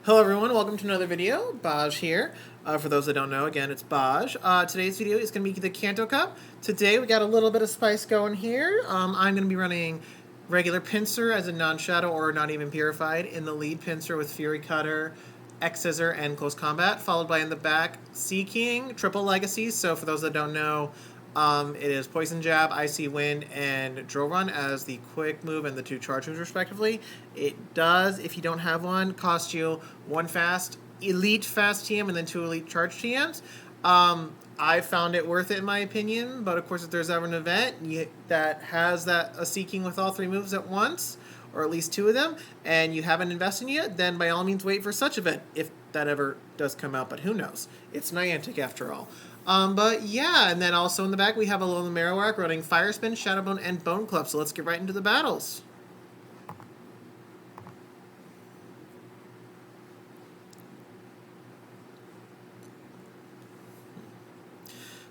Hello everyone, welcome to another video. Baj here. For those that don't know, again, it's Baj. Today's video is going to be the Kanto Cup. Today we got a little bit of spice going here. I'm going to be running regular Pincer as a non-shadow or not even purified. In the lead, Pincer with Fury Cutter, X-Scissor, and Close Combat, followed by in the back, Sea King, Triple Legacies. So for those that don't know, it is Poison Jab, Icy Wind, and Drill Run as the quick move and the 2 charge moves respectively. It does, if you don't have one, cost you 1 fast, elite fast TM, and then 2 elite charge TMs. I found it worth it in my opinion, but of course if there's ever an event that has a Seeking with all 3 moves at once, or at least 2 of them, and you haven't invested yet, then by all means wait for such event, if that ever does come out, but who knows. It's Niantic after all. But yeah, and then also in the back we have Alolan Muk running Fire Spin, Shadow Bone, and Bone Club. So let's get right into the battles.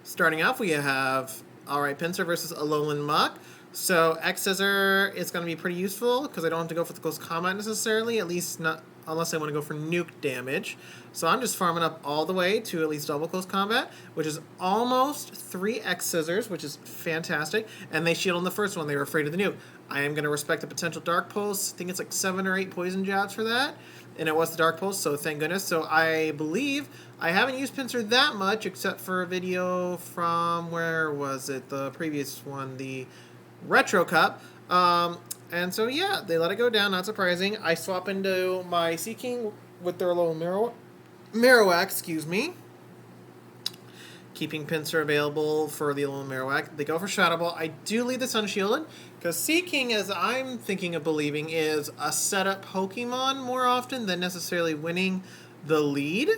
Starting off, we have, alright, Pincer versus Alolan Muk. So X-Scissor is going to be pretty useful because I don't have to go for the close combat necessarily, at least not unless I want to go for nuke damage. So I'm just farming up all the way to at least double close combat, which is almost 3 X-Scissors, which is fantastic. And they shield on the first one. They were afraid of the nuke. I am going to respect the potential Dark Pulse. I think it's like 7 or 8 poison jabs for that. And it was the Dark Pulse, so thank goodness. So I believe I haven't used Pincer that much, except for a video from, where was it? The previous one, the Retro Cup. And so, yeah, they let it go down, not surprising. I swap into my Sea King with their Alolan Muk, excuse me. Keeping Pincer available for the Alolan Muk. They go for Shadow Ball. I do leave this unshielded, because Sea King, as I'm thinking of believing, is a setup Pokemon more often than necessarily winning the lead.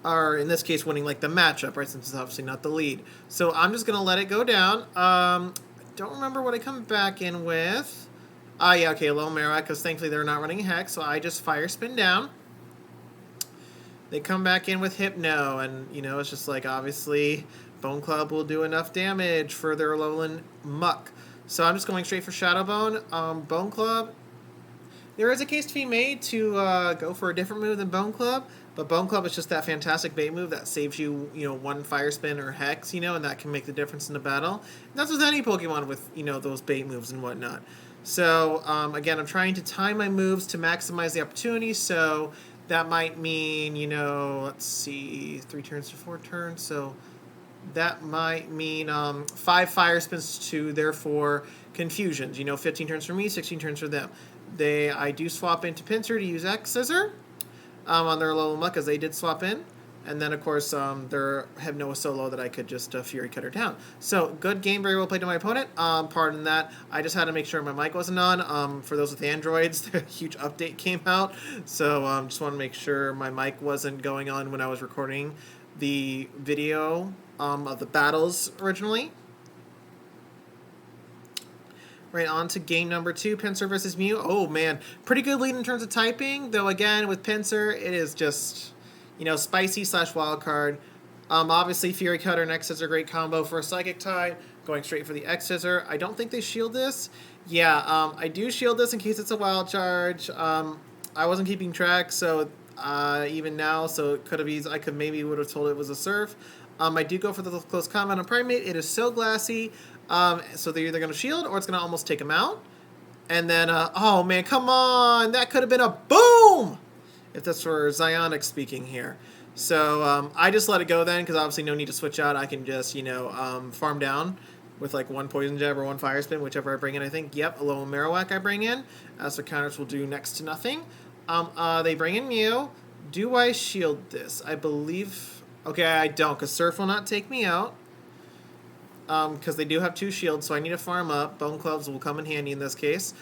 Or, in this case, winning, like, the matchup, right, since it's obviously not the lead. So I'm just going to let it go down. I don't remember what I come back in with. Yeah, okay, Alolan Muk, because thankfully they're not running Hex, so I just Fire Spin down. They come back in with Hypno, and, you know, it's just like, obviously, Bone Club will do enough damage for their Alolan Muk. So I'm just going straight for Shadow Bone. Bone Club, there is a case to be made to go for a different move than Bone Club, but Bone Club is just that fantastic bait move that saves you, 1 Fire Spin or Hex, and that can make the difference in the battle. And that's with any Pokemon with, those bait moves and whatnot. So, again, I'm trying to time my moves to maximize the opportunity, so that might mean, let's see, 3 turns to 4 turns, so that might mean 5 Fire Spins to, therefore, Confusions. 15 turns for me, 16 turns for them. I do swap into Pincer to use X-Scissor on their Alolan Muk, as they did swap in. And then, of course, their Hypno was so low that I could just Fury Cutter down. So, good game, very well played to my opponent. Pardon that. I just had to make sure my mic wasn't on. For those with Androids, a huge update came out. So, just want to make sure my mic wasn't going on when I was recording the video of the battles originally. Right on to game number 2, Pincer versus Mew. Oh, man. Pretty good lead in terms of typing, though, again, with Pincer, it is just, spicy / wild card. Obviously, Fury Cutter and X-Scissor are a great combo for a Psychic type. Going straight for the X-Scissor. I don't think they shield this. Yeah, I do shield this in case it's a wild charge. I wasn't keeping track, so even now, so it could have eased. I maybe would have told it was a Surf. I do go for the close combat on Primate. It is so glassy. So they're either going to shield or it's going to almost take them out. And then, oh man, come on! That could have been a boom! If that's for Zionic speaking here. So I just let it go then, because obviously no need to switch out. I can just, farm down with like 1 Poison Jab or 1 Fire Spin, whichever I bring in, I think. Yep, Alolan Muk I bring in. As for counters will do next to nothing. They bring in Mew. Do I shield this? I believe... Okay, I don't, because Surf will not take me out. Because they do have 2 shields, so I need to farm up. Bone Clubs will come in handy in this case.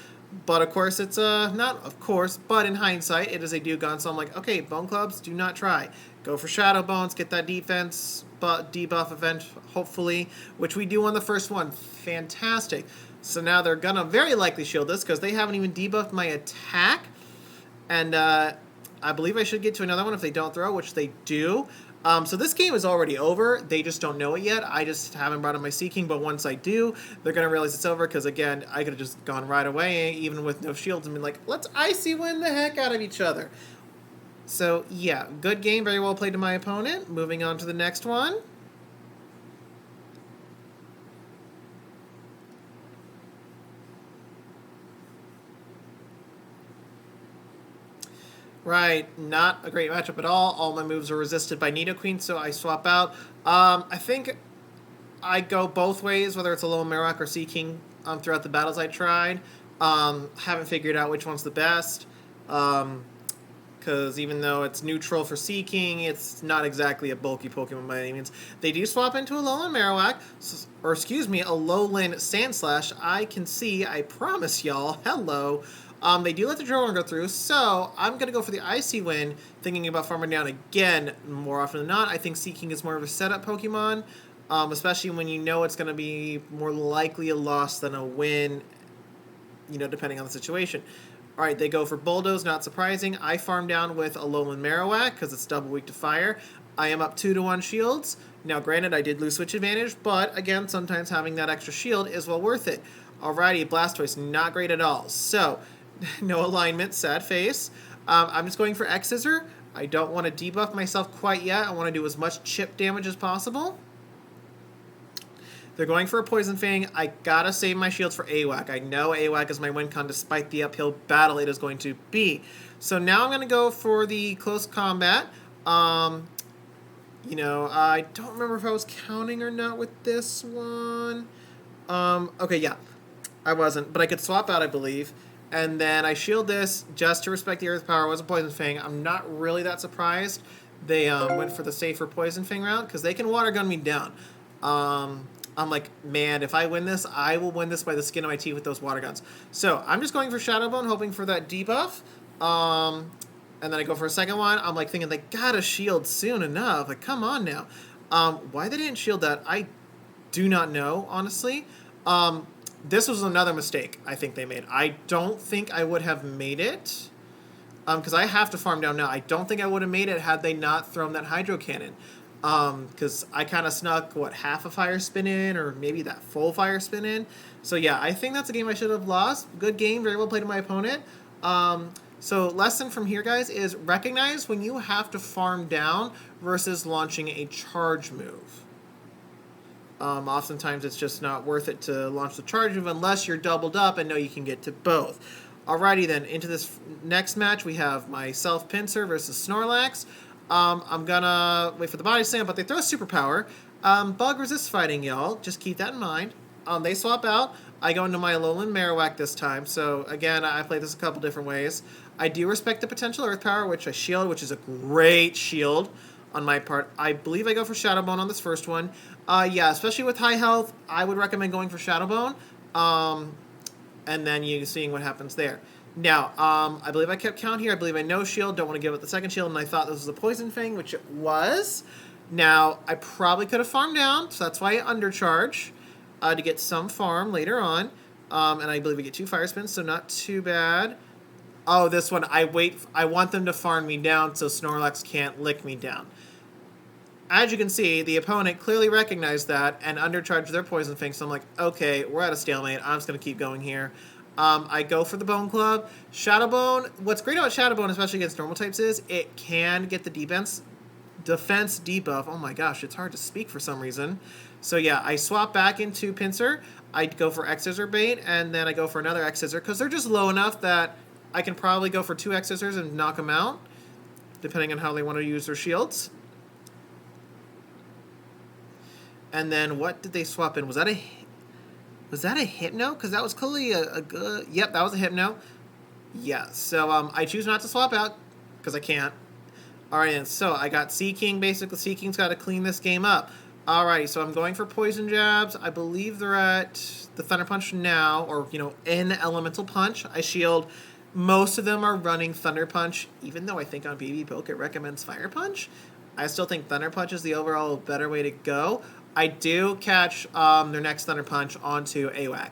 But, of course, it's not of course, but in hindsight, it is a Dewgong, so I'm like, okay, Bone Clubs, do not try. Go for Shadow Bones, get that defense, debuff event, hopefully, which we do on the first one. Fantastic. So now they're going to very likely shield this, because they haven't even debuffed my attack. And I believe I should get to another one if they don't throw, which they do. So this game is already over. They just don't know it yet. I just haven't brought up my Sea King, but once I do, they're going to realize it's over because, again, I could have just gone right away, even with no shields, and been like, let's Icy Wind the heck out of each other. So, yeah, good game. Very well played to my opponent. Moving on to the next one. Right, not a great matchup at all. All my moves are resisted by Nidoqueen, so I swap out. I think I go both ways, whether it's Alolan Marowak or Seaking, throughout the battles I tried. Haven't figured out which one's the best. Because even though it's neutral for Seaking, it's not exactly a bulky Pokemon by any means. They do swap into Alolan Marowak, or excuse me, Alolan Sandslash. I can see, I promise y'all, hello. They do let the Drone go through, so I'm going to go for the Icy Wind, thinking about farming down again more often than not. I think Seaking is more of a setup Pokemon, especially when you know it's going to be more likely a loss than a win, depending on the situation. All right, they go for Bulldoze, not surprising. I farm down with Alolan Marowak because it's double weak to fire. I am up 2-1 shields. Now, granted, I did lose switch advantage, but again, sometimes having that extra shield is well worth it. Alrighty, Blastoise, not great at all. So, no alignment, sad face. I'm just going for X-Scissor. I don't want to debuff myself quite yet. I want to do as much chip damage as possible. They're going for a Poison Fang. I gotta save my shields for AWAC. I know AWAC is my win con despite the uphill battle it is going to be. So now I'm going to go for the close combat. I don't remember if I was counting or not with this one. Okay, yeah. I wasn't, but I could swap out, I believe. And then I shield this just to respect the Earth Power. It was a Poison Fang. I'm not really that surprised they went for the safer Poison Fang route because they can Water Gun me down. I'm like, man, if I win this, I will win this by the skin of my teeth with those Water Guns. So I'm just going for Shadow Bone, hoping for that debuff. And then I go for a second one. I'm like thinking they gotta shield soon enough. Like, come on now. Why they didn't shield that, I do not know, honestly. This was another mistake I think they made. I don't think I would have made it. Because I have to farm down now. I don't think I would have made it had they not thrown that Hydro Cannon. Because I kind of snuck, half a Fire Spin in, or maybe that full Fire Spin in. So yeah, I think that's a game I should have lost. Good game, very well played to my opponent. So lesson from here, guys, is recognize when you have to farm down versus launching a charge move. Oftentimes it's just not worth it to launch the charge move unless you're doubled up and know you can get to both. Alrighty then, into this next match we have myself, Pincer, versus Snorlax. I'm gonna wait for the body slam, but they throw superpower. Bug resist fighting, y'all. Just keep that in mind. They swap out. I go into my Alolan Marowak this time. So again, I played this a couple different ways. I do respect the potential Earth Power, which I shield, which is a great shield on my part. I believe I go for Shadow Bone on this first one. Yeah, especially with high health, I would recommend going for Shadow Bone. And then you seeing what happens there. Now, I believe I kept count here. I believe I no shield. Don't want to give it the second shield. And I thought this was a Poison Fang, which it was. Now, I probably could have farmed down, so that's why I undercharge to get some farm later on. And I believe we get 2 Fire Spins, so not too bad. Oh, this one, I want them to farm me down so Snorlax can't lick me down. As you can see, the opponent clearly recognized that and undercharged their Poison Fang, so I'm like, okay, we're at a stalemate. I'm just going to keep going here. I go for the Bone Club. Shadow Bone, what's great about Shadow Bone, especially against normal types, is it can get the defense debuff. Oh my gosh, it's hard to speak for some reason. So yeah, I swap back into Pincer. I go for X-Scissor bait, and then I go for another X-Scissor, because they're just low enough that I can probably go for 2 X-Scissors and knock them out, depending on how they want to use their shields. And then what did they swap in? Was that a Hypno? Because that was clearly a good... Yep, that was a Hypno. Yeah, so I choose not to swap out, because I can't. Alright, and so I got Seaking. Basically, Seaking's got to clean this game up. Alrighty, so I'm going for Poison Jabs. I believe they're at the Thunder Punch now, or, in Elemental Punch. I shield. Most of them are running Thunder Punch, even though I think on BB Poke it recommends Fire Punch. I still think Thunder Punch is the overall better way to go. I do catch their next Thunder Punch onto AWAC.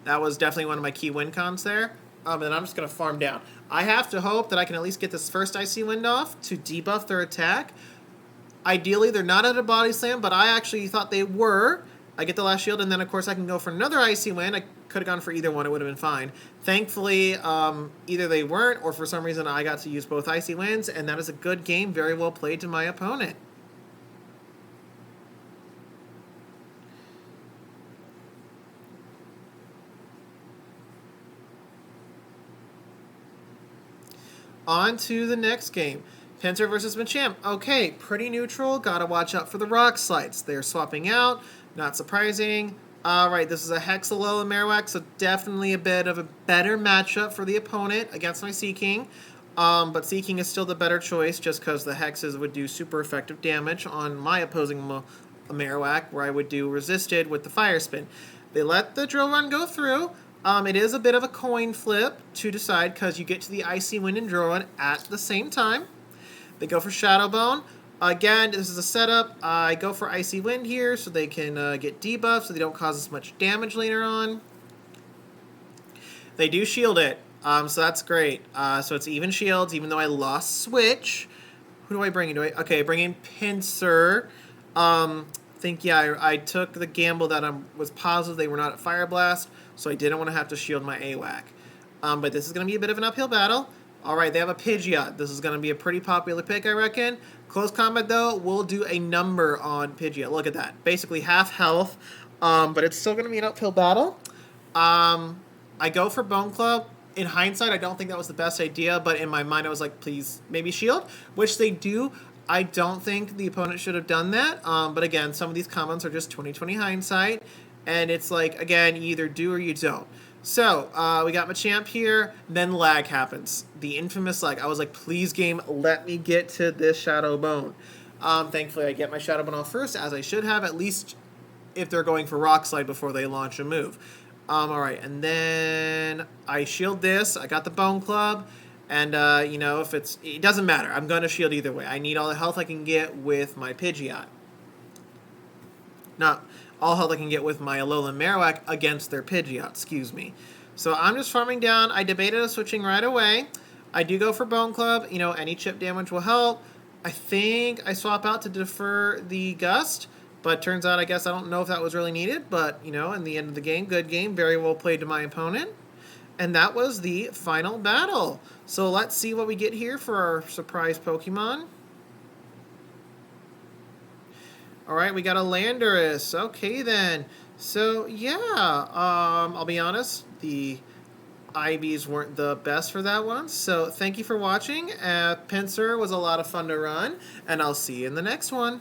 That was definitely one of my key win cons there. And I'm just going to farm down. I have to hope that I can at least get this first Icy Wind off to debuff their attack. Ideally, they're not at a Body Slam, but I actually thought they were. I get the last shield, and then, of course, I can go for another Icy Wind. could have gone for either one. It would have been fine. Thankfully, either they weren't, or for some reason I got to use both Icy Winds, and that is a good game. Very well played to my opponent. On to the next game. Pincer versus Machamp. Okay, pretty neutral. Gotta watch out for the rock slides. They're swapping out. Not surprising. Alright, this is a Hex Alolan Marowak, so definitely a bit of a better matchup for the opponent against my Seaking. But Seaking is still the better choice just because the Hexes would do super effective damage on my opposing Marowak, where I would do resisted with the Fire Spin. They let the Drill Run go through. It is a bit of a coin flip to decide because you get to the Icy Wind and Drill Run at the same time. They go for Shadow Bone. Again, this is a setup. I go for Icy Wind here so they can get debuffed so they don't cause as much damage later on. They do shield it, so that's great. So it's even shields, even though I lost Switch. Who do I bring in? Okay, I bring in Pincer. I took the gamble that I was positive they were not at Fire Blast, so I didn't want to have to shield my AWAC. But this is going to be a bit of an uphill battle. Alright, they have a Pidgeot. This is going to be a pretty popular pick, I reckon. Close combat, though, we'll do a number on Pidgeot. Look at that. Basically half health, but it's still going to be an uphill battle. I go for Bone Club. In hindsight, I don't think that was the best idea, but in my mind, I was like, please, maybe shield, which they do. I don't think the opponent should have done that, but again, some of these comments are just 20/20 hindsight, and it's like, again, you either do or you don't. So, we got Machamp here, then lag happens. The infamous lag. I was like, please game, let me get to this Shadow Bone. Thankfully, I get my Shadow Bone off first, as I should have, at least if they're going for Rock Slide before they launch a move. Alright, and then I shield this, I got the Bone Club, and, if it doesn't matter, I'm going to shield either way. I need all the health I can get with my Pidgeot. Not all health I can get with my Alolan Marowak against their Pidgeot, excuse me. So I'm just farming down. I debated on switching right away. I do go for Bone Club. Any chip damage will help. I think I swap out to defer the Gust, but turns out I guess I don't know if that was really needed, but, in the end of the game, good game, very well played to my opponent. And that was the final battle. So let's see what we get here for our surprise Pokemon. Alright, we got a Landorus. Okay, then. So, yeah, I'll be honest, the IVs weren't the best for that one. So, thank you for watching. Pincer was a lot of fun to run, and I'll see you in the next one.